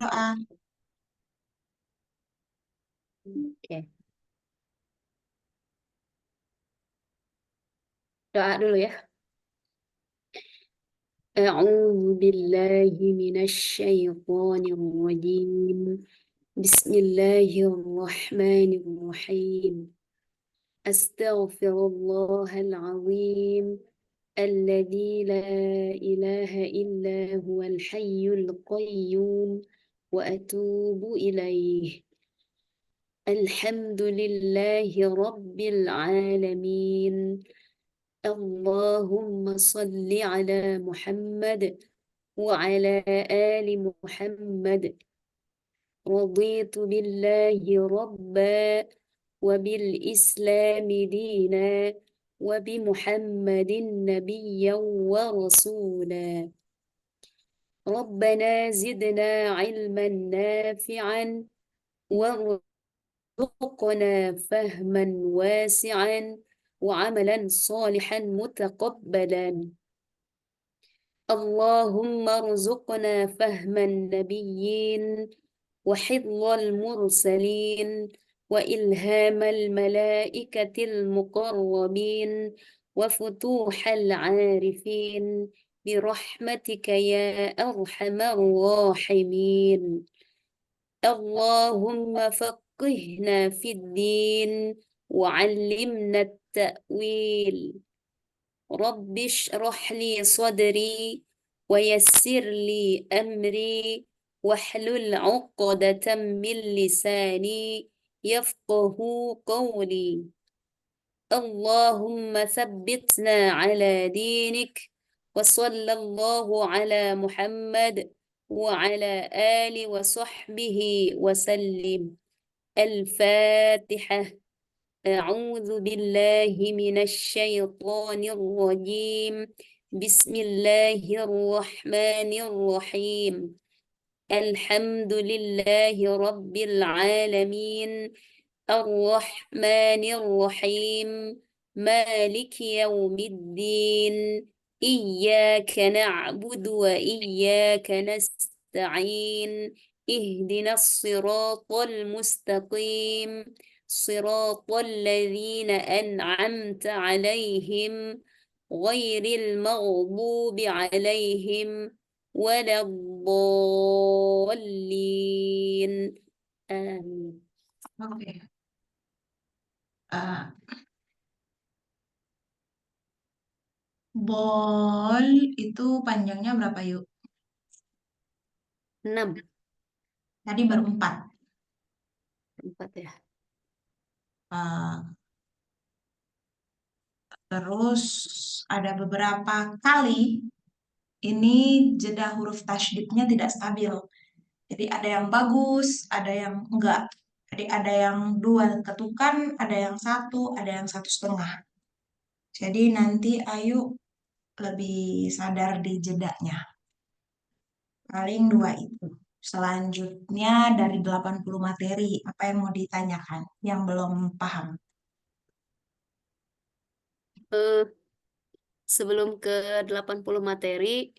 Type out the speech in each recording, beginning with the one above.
doa. Oke, doa dulu ya. أعوذ بالله من الشيطان الرجيم. بسم الله الرحمن الرحيم. أستغفر الله العظيم الذي لا إله إلا هو الحي القيوم وأتوب إليه. الحمد لله رب العالمين. اللهم صل على محمد وعلى آل محمد. رضيت بالله ربا وبالإسلام دينا وبمحمد نبيا ورسولا. ربنا زدنا علما نافعا وارزقنا فهما واسعا وعملا صالحا متقبلا. اللهم ارزقنا فهم النبيين وحفظ المرسلين وإلهام الملائكة المقربين وفتوح العارفين برحمتك يا أرحم الراحمين. اللهم فقهنا في الدين وعلمنا التأويل. رب اشرح لي صدري ويسر لي أمري واحلل عقدة من لساني يفقه قولي. اللهم ثبتنا على دينك. وصلى الله على محمد وعلى آله وصحبه وسلم. الفاتحة. أعوذ بالله من الشيطان الرجيم. بسم الله الرحمن الرحيم. الحمد لله رب العالمين. الرحمن الرحيم. مالك يوم الدين. إياك نعبد وإياك نستعين. اهدنا الصراط المستقيم. صراط الذين أنعمت عليهم غير المغضوب عليهم ولا الضالين. آمين. Oke. Eh, bol itu panjangnya berapa yuk? 6. Tadi baru 4. 4 ya. Eh, terus ada beberapa kali ini jeda huruf tasydidnya tidak stabil. Jadi ada yang bagus, ada yang enggak. Jadi ada yang 2 ketukan, ada yang 1, ada yang 1,5. Jadi nanti Ayu lebih sadar di jedanya. Paling 2 itu. Selanjutnya dari 80 materi, apa yang mau ditanyakan yang belum paham? Eh, Sebelum ke 80 materi,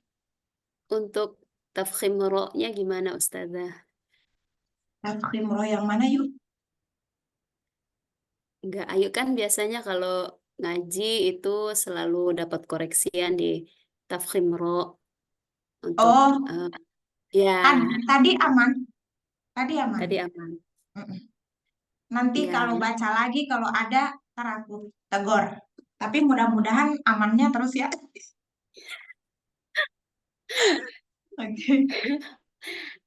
untuk tafkhim ro-nya gimana Ustazah? Tafkhim roh yang mana yuk? Enggak, Ayu kan biasanya kalau ngaji itu selalu dapat koreksian di tafkhim ro untuk Oh, ya tadi aman. Tadi aman. tadi aman. Mm-mm. Nanti kalau Ya, baca lagi, kalau ada, ntar aku tegur. Tapi mudah-mudahan amannya terus ya. Oke. Oh,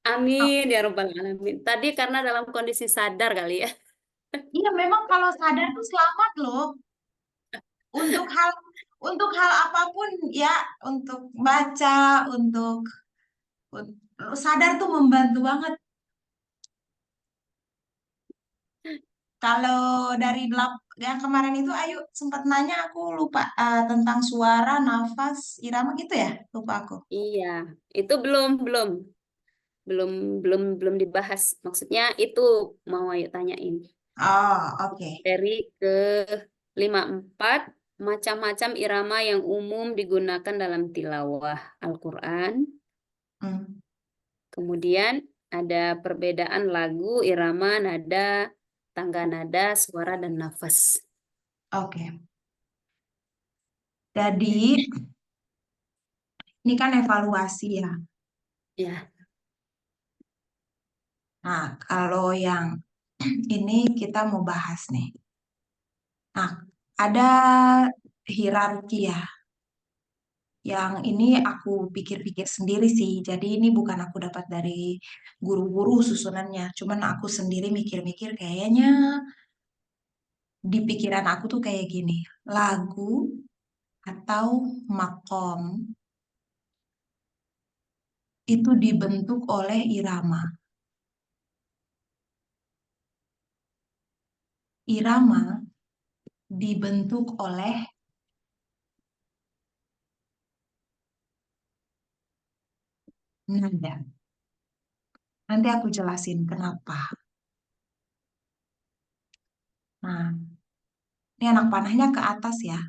amin ya rabbal alamin. Tadi karena dalam kondisi sadar kali ya. iya, memang kalau sadar tuh selamat loh. Untuk hal untuk hal apapun ya, untuk baca, sadar tuh membantu banget. Kalau dari yang kemarin itu Ayu sempat nanya, aku lupa, tentang suara, nafas, irama gitu ya, lupa aku. Iya, itu belum belum belum dibahas. Maksudnya itu mau Ayu tanyain. Oh, oke. Dari ke 54 macam-macam irama yang umum digunakan dalam tilawah Al-Quran. Hmm. Kemudian Ada perbedaan lagu, irama, nada, tangga nada, suara, dan nafas. Oke. Jadi ini kan evaluasi ya. Ya, Nah, kalau yang ini kita mau bahas nih. Nah, ada hierarki ya. Yang ini aku pikir-pikir sendiri sih. Jadi ini bukan aku dapat dari guru-guru susunannya. Cuman aku sendiri mikir-mikir kayaknya di pikiran aku tuh kayak gini. Lagu atau makom itu dibentuk oleh irama. Irama dibentuk oleh nada. Nanti aku jelasin kenapa. Nah, ini anak panahnya ke atas ya.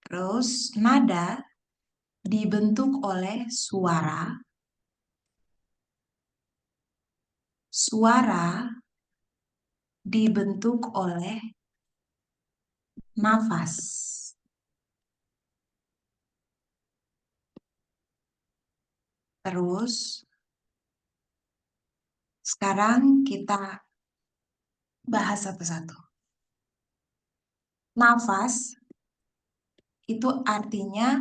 Terus nada dibentuk oleh suara. Suara dibentuk oleh nafas. Terus sekarang kita bahas satu-satu. Nafas itu artinya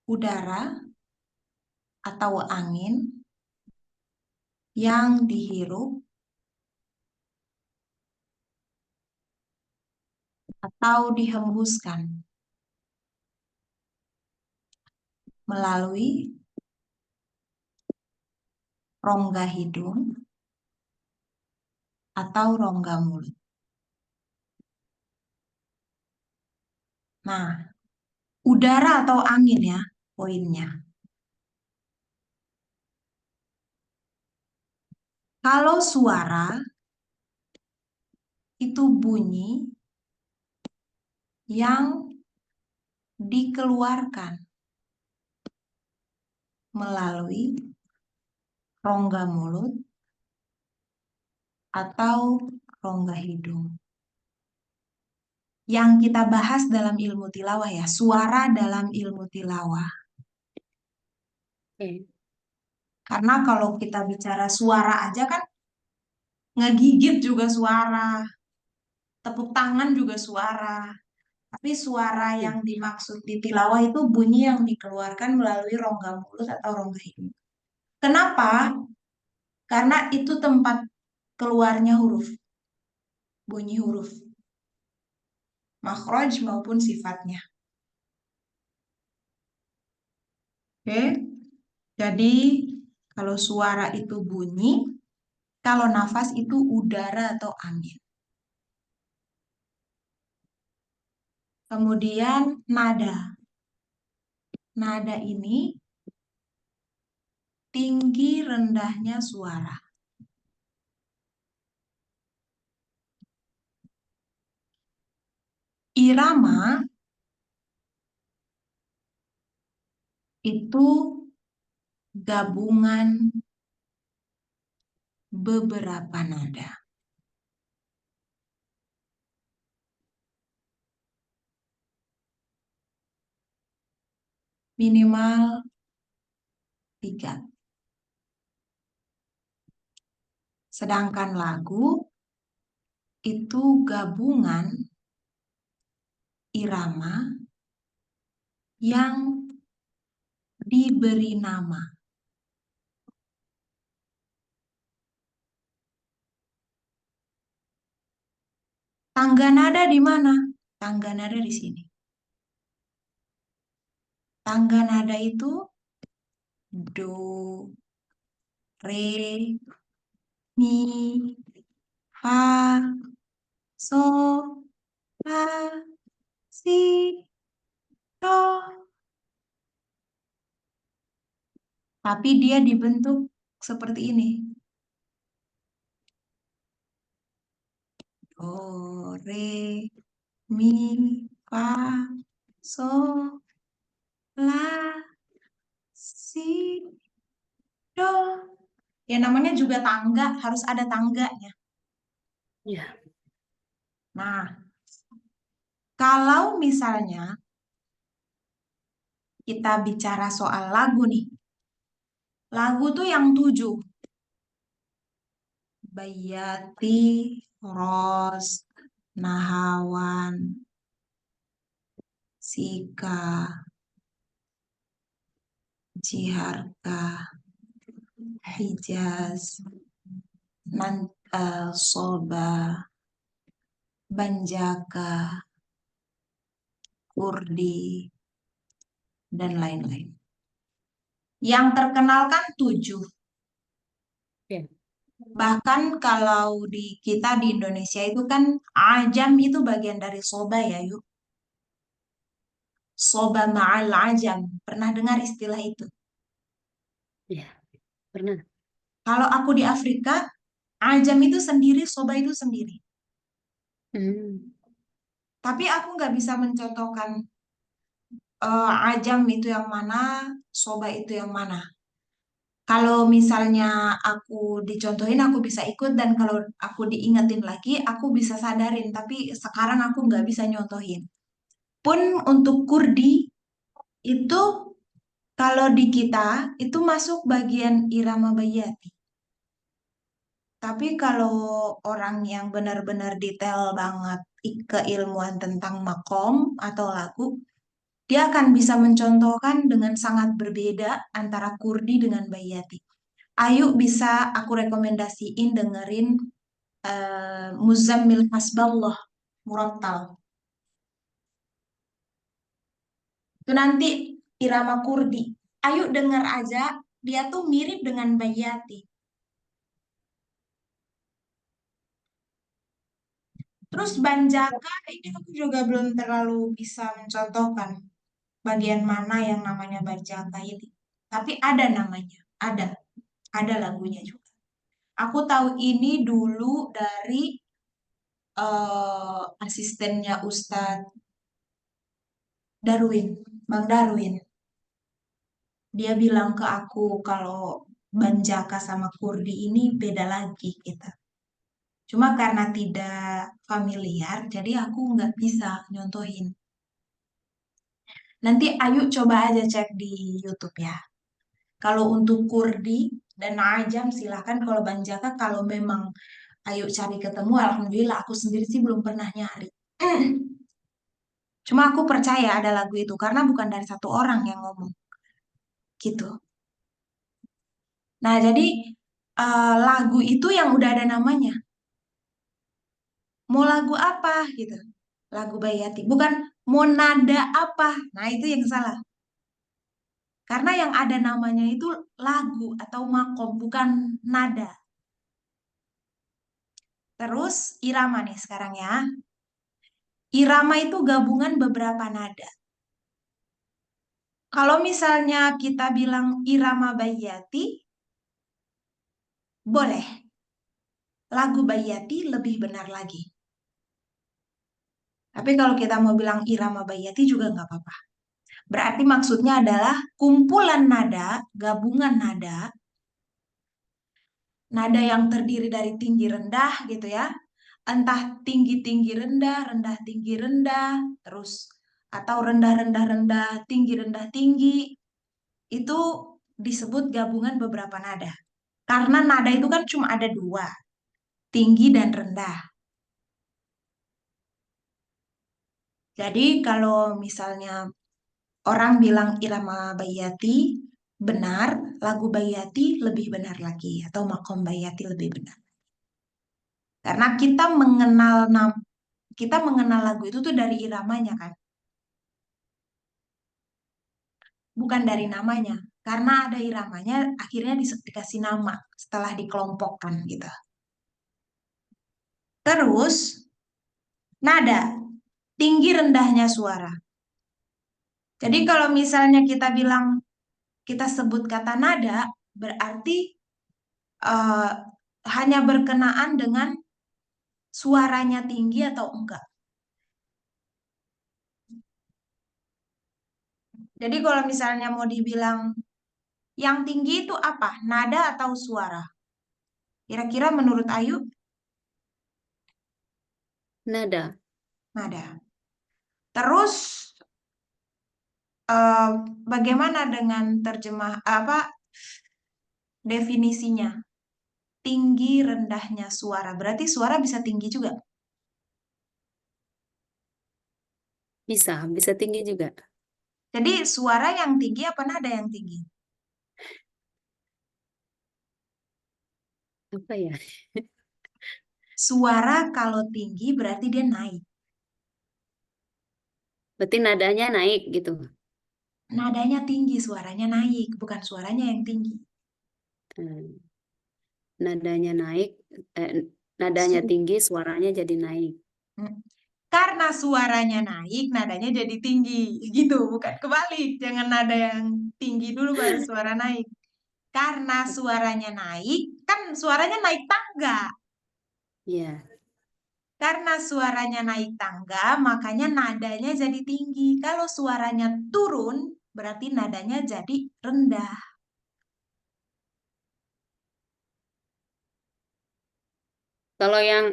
udara atau angin yang dihirup atau dihembuskan melalui rongga hidung atau rongga mulut. Nah, udara atau angin ya poinnya. Kalau suara itu bunyi yang dikeluarkan melalui rongga mulut atau rongga hidung. Yang kita bahas dalam ilmu tilawah ya, suara dalam ilmu tilawah. oke. Karena kalau kita bicara suara aja kan ngegigit juga suara, tepuk tangan juga suara. Tapi suara Ya, yang dimaksud di tilawah itu bunyi yang dikeluarkan melalui rongga mulut atau rongga hidung. Kenapa? Karena itu tempat keluarnya huruf, bunyi huruf, makhraj maupun sifatnya. Oke, jadi kalau suara itu bunyi, kalau nafas itu udara atau angin. Kemudian nada. Nada ini tinggi rendahnya suara. Irama itu gabungan beberapa nada. Minimal 3. Sedangkan lagu itu gabungan irama yang diberi nama. Tangga nada di mana? Tangga nada di sini. Tangga nada itu do, re, mi, fa, so, la, si, do. Tapi dia dibentuk seperti ini. Do, re, mi, fa, so, la, si. Do. Ya namanya juga tangga, harus ada tangganya. Ya. Nah, kalau misalnya kita bicara soal lagu nih, lagu tuh yang tujuh. Bayati, Ros, Nahawan, Sika, Ciharka, Hijaz, Soba, Banjaka, Kurdi, dan lain-lain. Yang terkenal kan tujuh. Ya. Bahkan kalau di kita di Indonesia itu kan ajam itu bagian dari soba ya yuk. Soba ma'al ajam. Pernah dengar istilah itu? Ya. Pernah. Kalau aku di Afrika, ajam itu sendiri, soba itu sendiri. Hmm. Tapi aku nggak bisa mencontohkan ajam itu yang mana, soba itu yang mana. Kalau misalnya aku dicontohin, aku bisa ikut dan kalau aku diingetin lagi, aku bisa sadarin. Tapi sekarang aku nggak bisa nyontohin. Pun untuk Kurdi itu kalau di kita itu masuk bagian irama bayati. Tapi kalau orang yang benar-benar detail banget keilmuan tentang makom atau lagu, dia akan bisa mencontohkan dengan sangat berbeda antara Kurdi dengan bayati. Ayo bisa aku rekomendasiin dengerin Muzammil Hasballah Murattal. Itu nanti irama Kurdi. Ayo denger aja, dia tuh mirip dengan Bayati. Terus Banjaka ini aku juga belum terlalu bisa mencontohkan bagian mana yang namanya Banjaka ini. Tapi ada namanya, ada lagunya juga. Aku tahu ini dulu dari asistennya Ustadz Darwin, Bang Darwin. Dia bilang ke aku kalau Banjaka sama Kurdi ini beda lagi kita. Cuma karena tidak familiar, jadi aku nggak bisa nyontohin. Nanti Ayu coba aja cek di YouTube ya. Kalau untuk Kurdi dan Ajam silahkan. Kalau Banjaka kalau memang Ayu cari ketemu, Alhamdulillah aku sendiri sih belum pernah nyari. Cuma aku percaya ada lagu itu karena bukan dari satu orang yang ngomong gitu. Nah jadi lagu itu yang udah ada namanya. Mau lagu apa gitu? Lagu Bayati. Bukan mau nada apa. Nah itu yang salah. Karena yang ada namanya itu lagu atau makom, bukan nada. Terus irama nih sekarang ya. Irama itu gabungan beberapa nada. Kalau misalnya kita bilang irama Bayati, boleh. Lagu Bayati lebih benar lagi. Tapi kalau kita mau bilang irama Bayati juga nggak apa-apa. Berarti maksudnya adalah kumpulan nada, gabungan nada, nada yang terdiri dari tinggi rendah gitu ya. Entah tinggi tinggi rendah, rendah tinggi rendah, terus atau rendah rendah rendah, tinggi rendah tinggi, itu disebut gabungan beberapa nada. Karena nada itu kan cuma ada dua, tinggi dan rendah. Jadi kalau misalnya orang bilang irama Bayati benar, lagu Bayati lebih benar lagi atau makom Bayati lebih benar. Karena kita mengenal lagu itu tuh dari iramanya kan, bukan dari namanya. Karena ada iramanya, akhirnya dikasih nama setelah dikelompokkan gitu. Terus nada, tinggi rendahnya suara. Jadi kalau misalnya kita bilang kita sebut kata nada, berarti eh, hanya berkenaan dengan suaranya tinggi atau enggak. Jadi kalau misalnya mau dibilang Yang tinggi itu apa? Nada atau suara? Kira-kira menurut Ayu, Nada. nada. Terus eh, bagaimana dengan terjemah apa definisinya? Tinggi rendahnya suara. Berarti suara bisa tinggi juga. Bisa tinggi juga. Jadi suara yang tinggi apa nada yang tinggi? Apa ya? Suara kalau tinggi berarti dia naik. Berarti nadanya naik gitu. Nadanya tinggi, suaranya naik, bukan suaranya yang tinggi. Hmm, Nadanya naik, eh, nadanya Su- tinggi, suaranya jadi naik. Hmm. Karena suaranya naik, nadanya jadi tinggi. Gitu, bukan kebalik. Jangan nada yang tinggi dulu baru suara naik. Karena suaranya naik, kan suaranya naik tangga. Ya, Karena suaranya naik tangga, makanya nadanya jadi tinggi. Kalau suaranya turun, berarti nadanya jadi rendah. kalau yang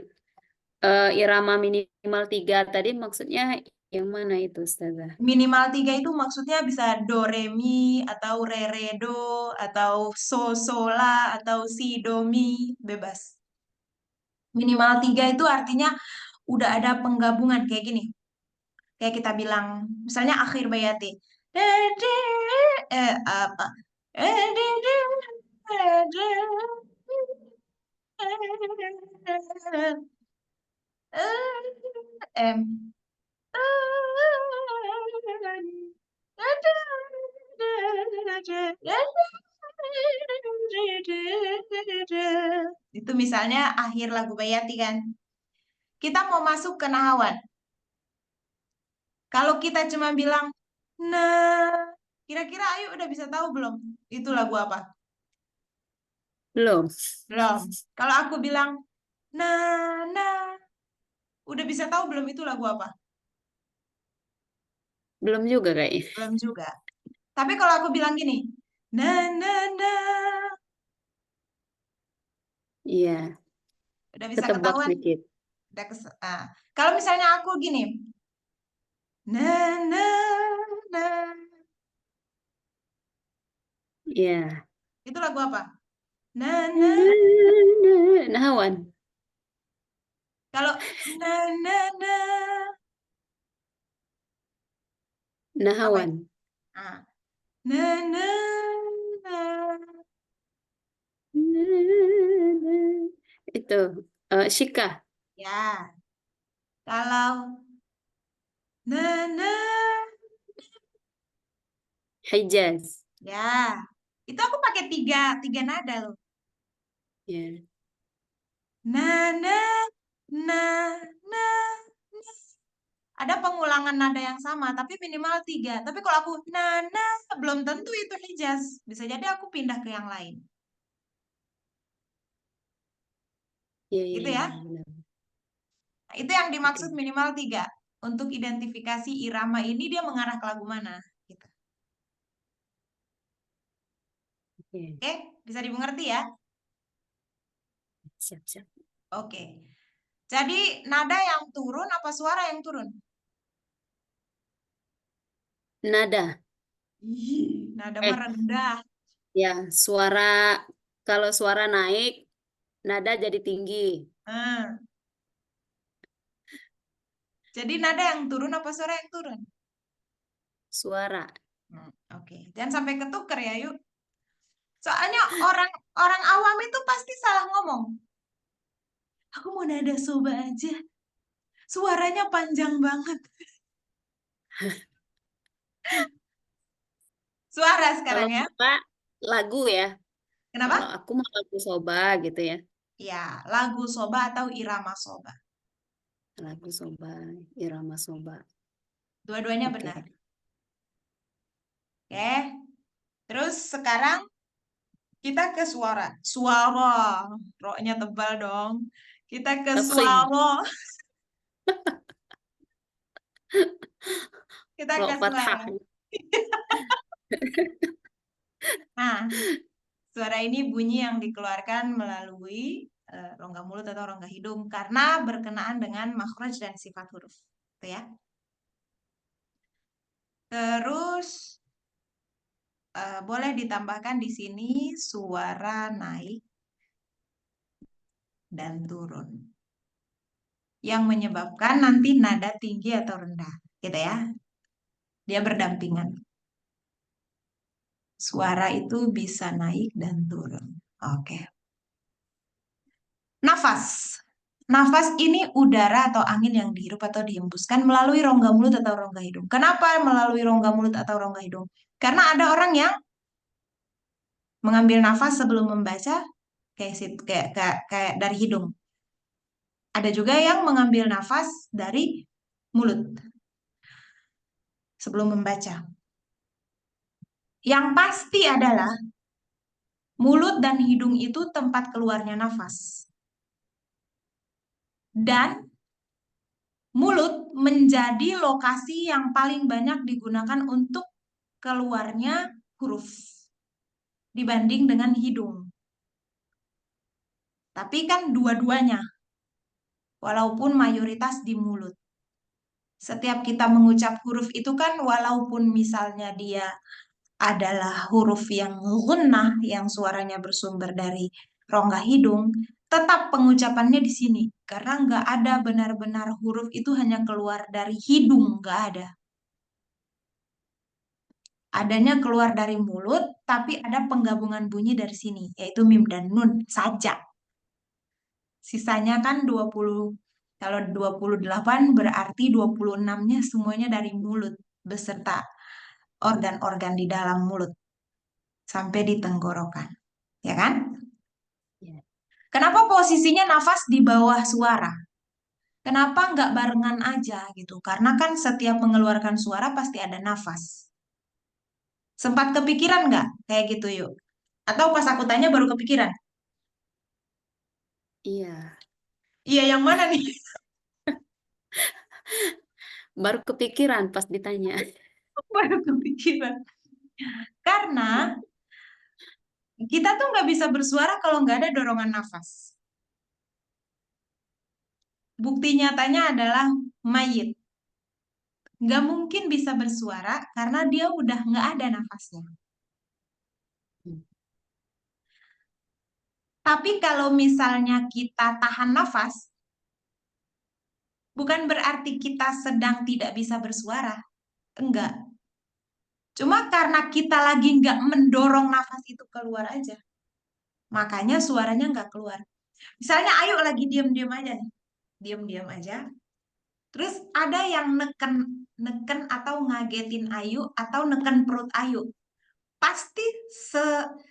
irama minimal 3 tadi maksudnya yang mana itu, Ustazah? Minimal tiga itu maksudnya bisa do, re, mi, atau re, re, do, atau so, so, la, atau si, do, mi, bebas. Minimal tiga itu artinya udah ada penggabungan kayak gini. Kayak kita bilang, misalnya akhir bayati. Apa? Em. Itu misalnya akhir lagu Bayati kan. Kita mau masuk ke nahawan. Kalau kita cuma bilang, nah, kira-kira Ayu udah bisa tahu belum? Itu lagu apa? Belum. Belum. Kalau aku bilang, nah, nah, udah bisa tahu belum itu lagu apa? Belum juga kayaknya. Belum juga. Tapi kalau aku bilang gini, nah, Iya, udah bisa ketebak ketahuan. sedikit. Udah kalau misalnya aku gini, nah, Iya. itu lagu apa? Nah. Nahawan. Kalau nah, apa itu? Nahawan. Ah, nah. Itu Shika. Ya, kalau nah, Hijaz. ya, itu aku pakai tiga nada loh. Ya. Nah, nah, nah. Ada pengulangan nada yang sama, tapi minimal tiga. Tapi kalau aku belum tentu itu Hijaz. Bisa jadi aku pindah ke yang lain. Iya, iya, Gitu iya, ya. benar. Nah, itu yang Oke. dimaksud minimal tiga. Untuk identifikasi irama ini dia mengarah ke lagu mana. Gitu. Oke. Oke, bisa dimengerti ya? Siap, siap. Oke. Jadi nada yang turun apa suara yang turun? Nada. Nada mah Eh, rendah. ya, kalau suara naik, nada jadi tinggi. Nah, jadi nada yang turun apa suara yang turun? Suara. Oke. Jangan sampai ketuker ya, yuk. Soalnya orang orang awam itu pasti salah ngomong. Aku mau nada soba aja. Suaranya panjang banget. Suara Kalau sekarang ya. Bapak lagu ya. Kalau Kenapa? aku mau lagu soba gitu ya. Ya, lagu soba atau irama soba. Lagu soba, irama soba. Dua-duanya Oke. benar. Oke. Terus sekarang kita ke suara. Suara. Ro-nya tebal dong. Kita ke Tafkhim. suara. Kita Ro ke fathah. suara. Nah, suara ini bunyi yang dikeluarkan melalui rongga mulut atau rongga hidung karena berkenaan dengan makhraj dan sifat huruf. Gitu ya. Terus boleh ditambahkan di sini suara naik dan turun yang menyebabkan nanti nada tinggi atau rendah, gitu ya. Dia berdampingan. Suara itu bisa naik dan turun. Oke. Nafas. Nafas ini udara atau angin yang dihirup atau dihembuskan melalui rongga mulut atau rongga hidung. Kenapa melalui rongga mulut atau rongga hidung? Karena ada orang yang mengambil nafas sebelum membaca kayak dari hidung. Ada juga yang mengambil nafas dari mulut sebelum membaca. Yang pasti adalah mulut dan hidung itu tempat keluarnya nafas. Dan mulut menjadi lokasi yang paling banyak digunakan untuk keluarnya huruf dibanding dengan hidung. Tapi kan dua-duanya, walaupun mayoritas di mulut. Setiap kita mengucap huruf itu kan walaupun misalnya dia adalah huruf yang gunnah, yang suaranya bersumber dari rongga hidung, tetap pengucapannya di sini. Karena nggak ada benar-benar huruf itu hanya keluar dari hidung, nggak ada. Adanya keluar dari mulut, tapi ada penggabungan bunyi dari sini, yaitu mim dan nun saja. Sisanya kan 20, kalau 28 berarti 26-nya semuanya dari mulut, beserta organ-organ di dalam mulut, sampai di tenggorokan. Ya kan? Ya. Kenapa posisinya nafas di bawah suara? Kenapa nggak barengan aja gitu? Karena kan setiap mengeluarkan suara pasti ada nafas. Sempat kepikiran nggak kayak gitu yuk? Atau pas aku tanya baru kepikiran? Iya, Iya, yang mana nih? baru kepikiran pas ditanya. Baru kepikiran. Karena kita tuh nggak bisa bersuara kalau nggak ada dorongan nafas. Bukti nyatanya adalah mayit. Nggak mungkin bisa bersuara karena dia udah nggak ada nafasnya. Hmm. Tapi kalau misalnya kita tahan nafas, bukan berarti kita sedang tidak bisa bersuara. Enggak. Cuma karena kita lagi nggak mendorong nafas itu keluar aja. Makanya suaranya nggak keluar. Misalnya Ayu lagi diem-diem aja nih. Diem-diem aja. Terus ada yang neken neken atau ngagetin Ayu atau neken perut Ayu. Pasti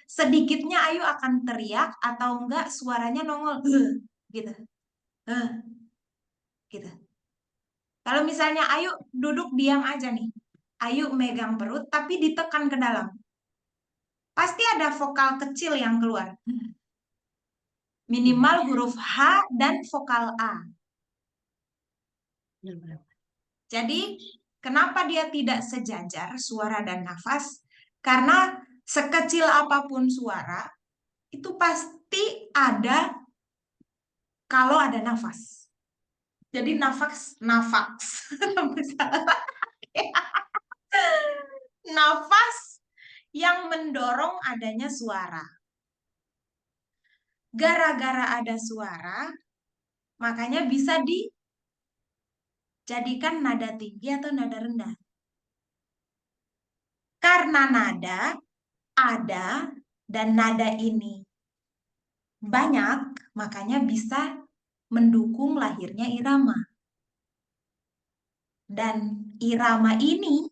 sedikitnya Ayu akan teriak atau enggak suaranya nongol gitu. "Eh," gitu. Kalau misalnya Ayu duduk diam aja nih. Ayu megang perut tapi ditekan ke dalam. Pasti ada vokal kecil yang keluar. Minimal Iya, huruf H dan vokal A. benar-benar. Jadi, kenapa dia tidak sejajar suara dan nafas? Karena sekecil apapun suara, itu pasti ada kalau ada nafas. Jadi nafas, nafas yang mendorong adanya suara. Gara-gara ada suara, makanya bisa dijadikan nada tinggi atau nada rendah. Karena nada ada dan nada ini banyak, makanya bisa mendukung lahirnya irama. Dan irama ini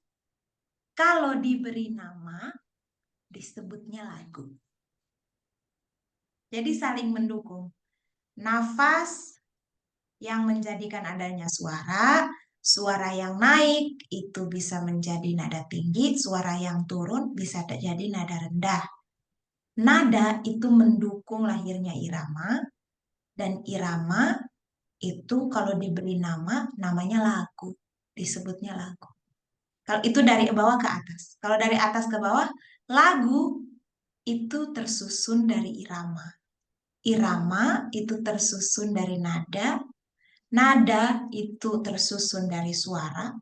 kalau diberi nama disebutnya lagu. Jadi saling mendukung. Nafas yang menjadikan adanya suara, suara yang naik itu bisa menjadi nada tinggi, suara yang turun bisa jadi nada rendah. Nada itu mendukung lahirnya irama, dan irama itu kalau diberi nama, namanya lagu, disebutnya lagu. Kalau itu dari bawah ke atas. Kalau dari atas ke bawah, lagu itu tersusun dari irama. Irama itu tersusun dari nada. Nada itu tersusun dari suara.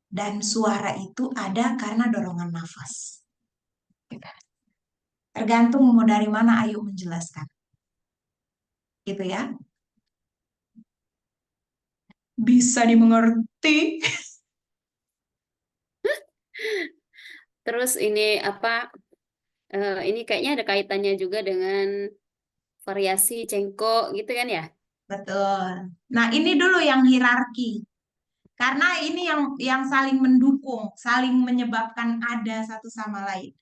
Dan suara itu ada karena dorongan nafas. Tergantung mau dari mana Ayu menjelaskan. Gitu ya. Bisa dimengerti. Terus ini apa? Ini kayaknya ada kaitannya juga dengan variasi cengkok gitu kan ya? Betul. Nah, ini dulu yang hierarki. Karena ini yang saling mendukung, saling menyebabkan ada satu sama lain.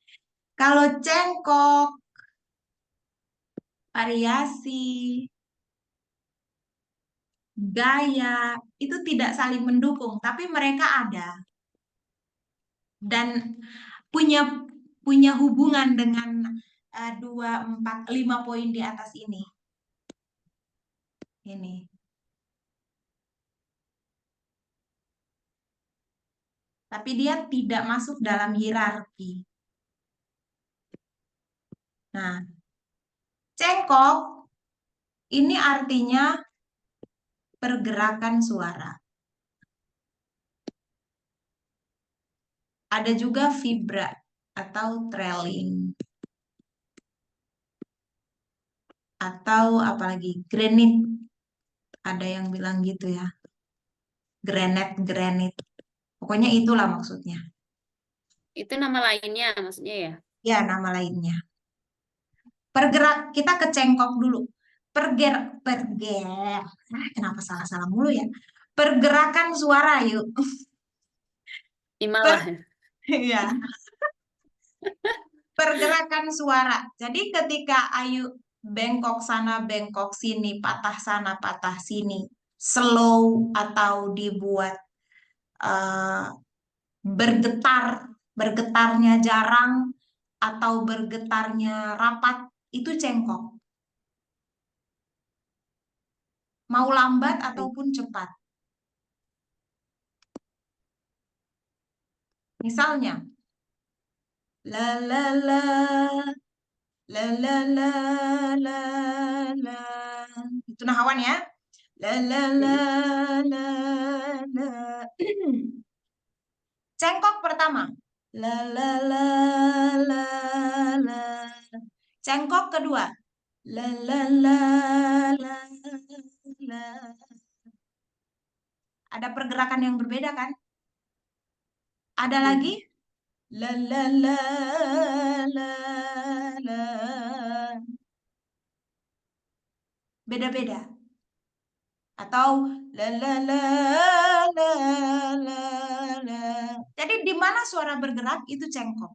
Kalau cengkok, variasi, gaya, itu tidak saling mendukung, tapi mereka ada dan punya punya hubungan dengan dua, empat, lima poin di atas ini. Ini. Tapi dia tidak masuk dalam hierarki. Nah, cengkok ini artinya pergerakan suara. Ada juga vibra atau trailing. Atau apalagi granit. Ada yang bilang gitu ya. Granit. Pokoknya itulah maksudnya. Itu nama lainnya maksudnya ya? Ya, nama lainnya. Kita ke cengkok dulu. Perger. Kenapa salah-salah mulu ya? Pergerakan suara yuk. Imalah. Ya, pergerakan suara. Jadi ketika Ayu bengkok sana, bengkok sini, patah sana, patah sini, slow atau dibuat eh, bergetar, bergetarnya jarang atau bergetarnya rapat, itu cengkok. Mau lambat ataupun cepat. Misalnya, la la la la la la la la. Itu nahawan ya. La la la Mm-mm. la la. Cengkok pertama. La la la la la. Cengkok kedua. La la la la la. Ada pergerakan yang berbeda kan? Ada lagi Mm. la la la la la. Beda-beda. Atau la la la la la la. Jadi di mana suara bergerak itu cengkok.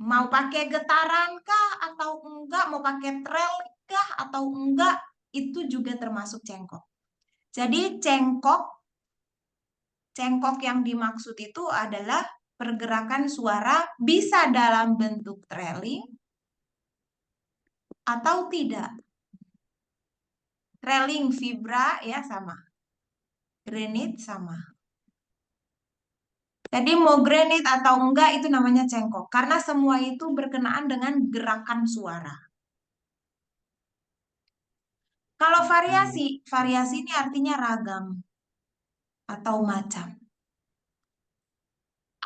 Mau pakai getaran kah atau enggak, mau pakai trel kah atau enggak, itu juga termasuk cengkok. Jadi cengkok yang dimaksud itu adalah pergerakan suara bisa dalam bentuk trailing atau tidak. Trailing vibra ya sama. Granit sama. Jadi mau granit atau enggak itu namanya cengkok. Karena semua itu berkenaan dengan gerakan suara. Kalau variasi ini artinya ragam atau macam.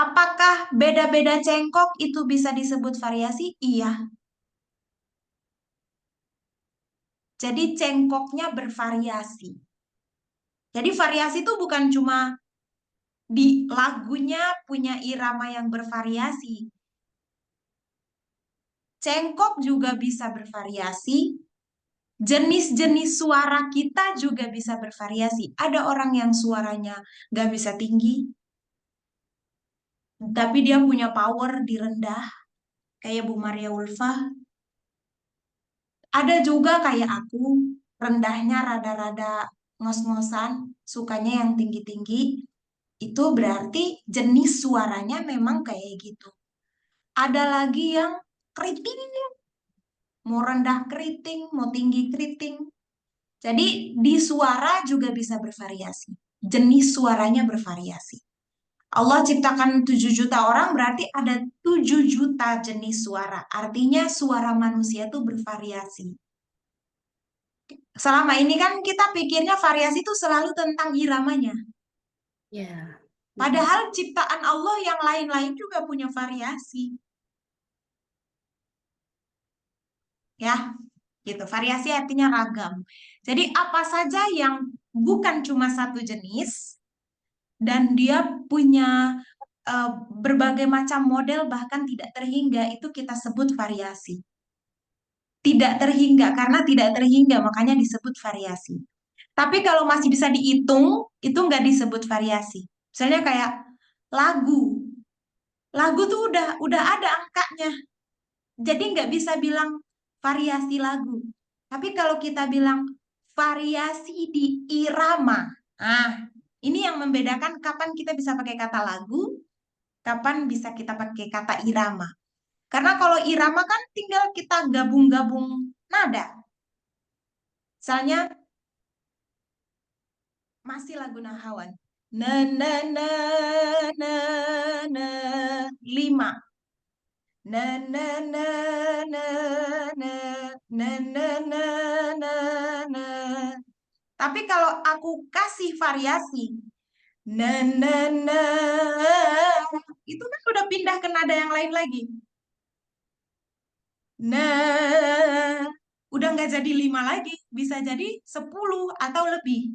Apakah beda-beda cengkok itu bisa disebut variasi? Iya. Jadi cengkoknya bervariasi. Jadi variasi itu bukan cuma di lagunya punya irama yang bervariasi. Cengkok juga bisa bervariasi. Jenis-jenis suara kita juga bisa bervariasi. Ada orang yang suaranya gak bisa tinggi, tapi dia punya power di rendah, kayak Bu Maria Ulfa. Ada juga kayak aku, rendahnya rada-rada ngos-ngosan, sukanya yang tinggi-tinggi. Itu berarti jenis suaranya memang kayak gitu. Ada lagi yang keriting, mau rendah keriting, mau tinggi keriting. Jadi di suara juga bisa bervariasi. Jenis suaranya bervariasi. Allah ciptakan 7 juta orang, berarti ada 7 juta jenis suara. Artinya suara manusia itu bervariasi. Selama ini kan kita pikirnya variasi itu selalu tentang iramanya. Ya. Mm-mm. Padahal ciptaan Allah yang lain-lain juga punya variasi. Ya, gitu. Variasi artinya ragam. Jadi apa saja yang bukan cuma satu jenis dan dia punya eh, berbagai macam model bahkan tidak terhingga itu kita sebut variasi. Tidak terhingga karena tidak terhingga makanya disebut variasi. Tapi kalau masih bisa dihitung itu nggak disebut variasi. Misalnya kayak lagu. Lagu tuh udah ada angkanya. Jadi nggak bisa bilang variasi lagu. Tapi kalau kita bilang variasi di irama, ah, ini yang membedakan kapan kita bisa pakai kata lagu, kapan bisa kita pakai kata irama. Karena kalau irama kan tinggal kita gabung-gabung nada. Misalnya masih lagu Nahawan. Na na na na na lima. Na na na na na na na na na na. Tapi kalau aku kasih variasi na na na itu kan udah pindah ke nada yang lain lagi. Nah, udah nggak jadi 5 lagi, bisa jadi 10 atau lebih.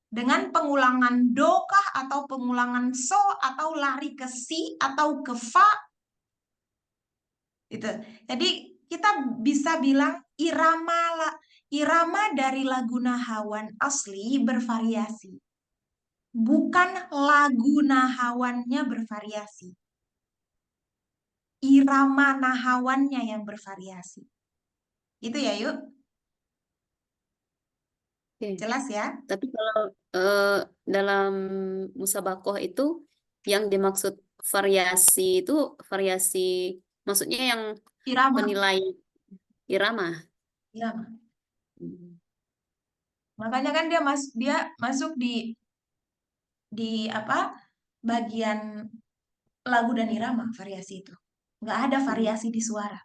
Dengan pengulangan do kah atau pengulangan so atau lari ke si atau ke fa gitu. Jadi kita bisa bilang irama dari lagu Nahawan asli bervariasi. Bukan lagu Nahawannya bervariasi. Irama Nahawannya yang bervariasi. Itu ya, yuk. Oke. Jelas ya? Tapi kalau eh, dalam musabakoh itu yang dimaksud variasi itu variasi maksudnya yang Irama. penilai irama. Irama. Hmm. Makanya kan dia masuk di apa? Bagian lagu dan irama variasi itu. Nggak ada Hmm. variasi di suara.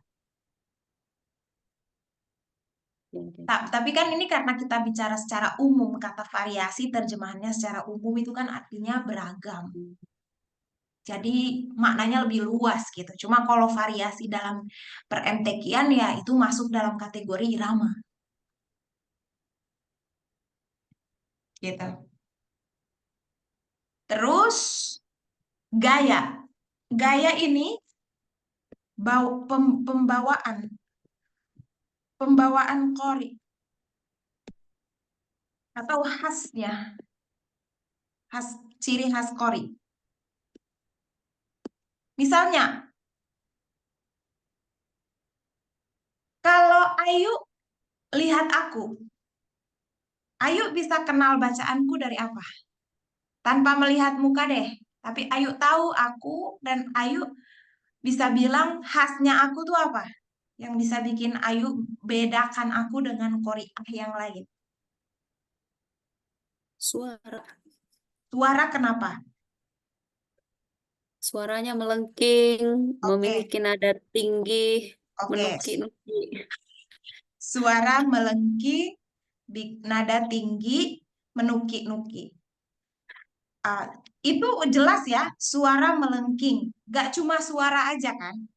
Oke, oke. Tapi kan ini karena kita bicara secara umum, kata variasi terjemahannya secara umum itu kan artinya beragam. Hmm. Jadi maknanya lebih luas gitu. Cuma kalau variasi dalam per-MTQ-an ya itu masuk dalam kategori irama gitu. Terus gaya. Gaya ini pembawaan qori atau khasnya, khas ciri khas qori. Misalnya, kalau Ayu lihat aku, Ayu bisa kenal bacaanku dari apa? Tanpa melihat muka deh. Tapi Ayu tahu aku dan Ayu bisa bilang khasnya aku tuh apa? Yang bisa bikin Ayu bedakan aku dengan qori'ah yang lain. Suara. Suara kenapa? Suaranya melengking, Oke, memiliki nada tinggi, oke. menuki-nuki. Suara melengking, nada tinggi, menuki-nuki. Ah, itu jelas ya, suara melengking. Gak cuma suara aja kan,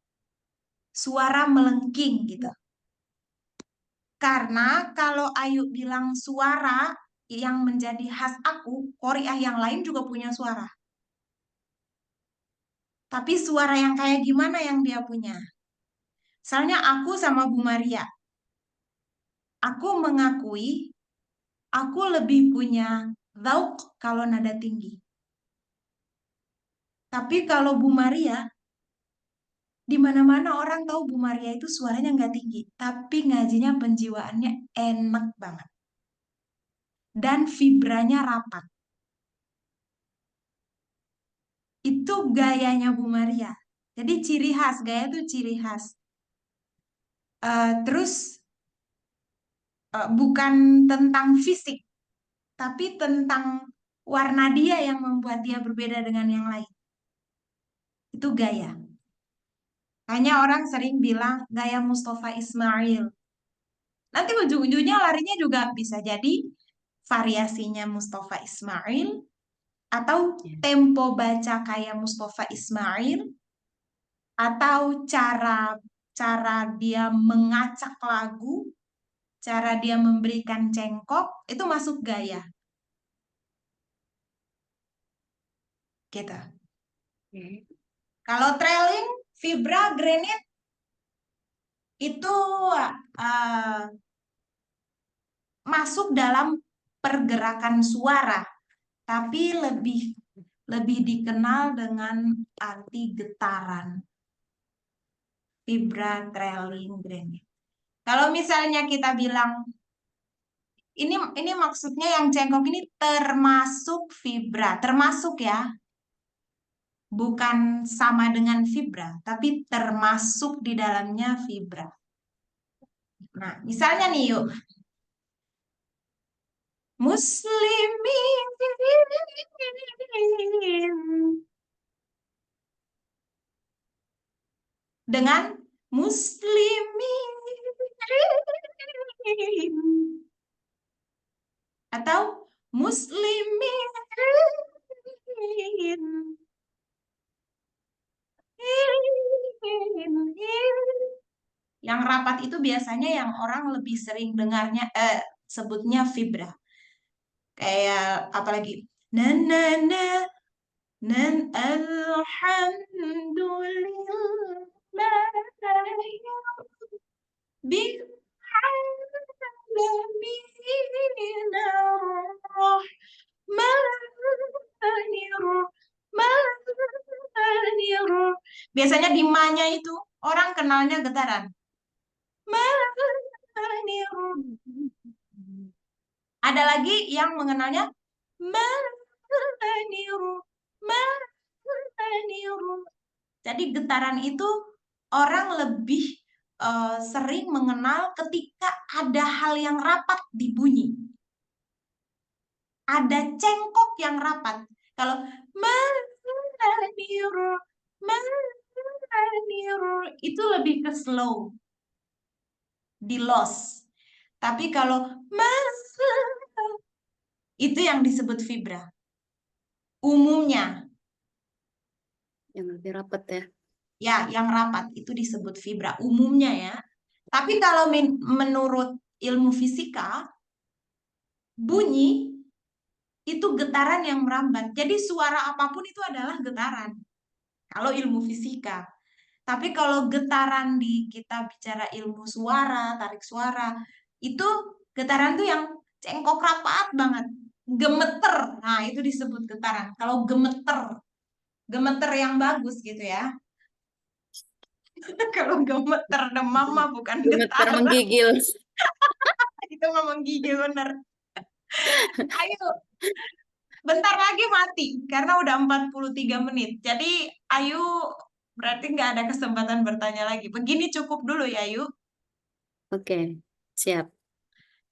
suara melengking gitu. Karena kalau Ayu bilang suara yang menjadi khas aku, Korea yang lain juga punya suara. Tapi suara yang kayak gimana yang dia punya? Misalnya aku sama Bu Maria, aku mengakui aku lebih punya zauk kalau nada tinggi. Tapi kalau Bu Maria, di mana-mana orang tahu Bu Maria itu suaranya nggak tinggi, tapi ngajinya penjiwaannya enak banget. Dan vibranya rapat. Itu gayanya Bu Maria. Jadi ciri khas, gaya itu ciri khas. Terus bukan tentang fisik, tapi tentang warna dia yang membuat dia berbeda dengan yang lain. Itu gaya. Hanya orang sering bilang gaya Mustafa Ismail. Nanti ujung-ujungnya larinya juga bisa jadi variasinya Mustafa Ismail atau Ya. tempo baca kayak Mustafa Ismail atau cara cara dia mengacak lagu, cara dia memberikan cengkok itu masuk gaya. Gitu. Oke. Kalau trailing, vibra, granite itu uh, masuk dalam pergerakan suara, tapi lebih lebih dikenal dengan arti getaran. Vibra, trailing, granite. Kalau misalnya kita bilang ini maksudnya yang cengkok ini termasuk vibra, termasuk ya, bukan sama dengan vibra, tapi termasuk di dalamnya vibra. Nah, misalnya nih yuk, muslimin dengan muslimin atau muslimin. Yang rapat itu biasanya yang orang lebih sering dengarnya sebutnya vibra. Kayak apalagi na na na nan alhamdulillah bil alamin rahmanir. Biasanya di ma-nya itu orang kenalnya getaran. Manir. Ada lagi yang mengenalnya maniru, maniru. Jadi getaran itu orang lebih sering mengenal ketika ada hal yang rapat di bunyi. Ada cengkok yang rapat. Kalau maniru, maniru itu lebih ke slow, di loss. Tapi kalau itu yang disebut vibra. Umumnya, Yang lebih rapat ya. ya, yang rapat itu disebut vibra. Umumnya ya. Tapi kalau menurut ilmu fisika, bunyi itu getaran yang merambat. Jadi suara apapun itu adalah getaran. Kalau ilmu fisika. Tapi kalau getaran di kita bicara ilmu suara, tarik suara, itu getaran tuh yang cengkok rapat banget. Gemeter. Nah, itu disebut getaran. Kalau gemeter, gemeter yang bagus gitu ya. Kalau gemeter demam mah bukan Gemeter getaran. menggigil. Itu mah menggigil bener. Ayo, bentar lagi mati karena udah 43 menit. Jadi Ayu berarti nggak ada kesempatan bertanya lagi. Begini cukup dulu ya Ayu. Oke, siap.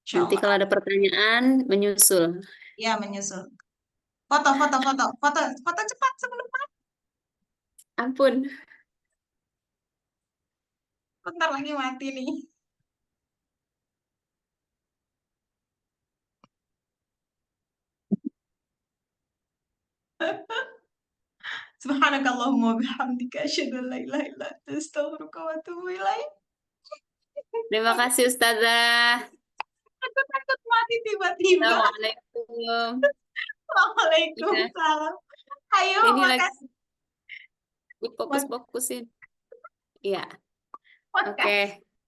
Insya Nanti Allah. kalau ada pertanyaan, menyusul. Ya, menyusul. Foto, foto, foto, foto, foto cepat sebelum mati. Ampun. Bentar lagi mati nih. Subhanakallahumma bihamdika asyhadu an la ilaha illa anta astaghfiruka wa atubu ilaik. Terima kasih Ustazah. Aku takut mati tiba-tiba. Assalamualaikum. Ya, Waalaikumsalam. Ayo, ini lagi makasih. difokus-fokusin. Iya, Makasih. oke.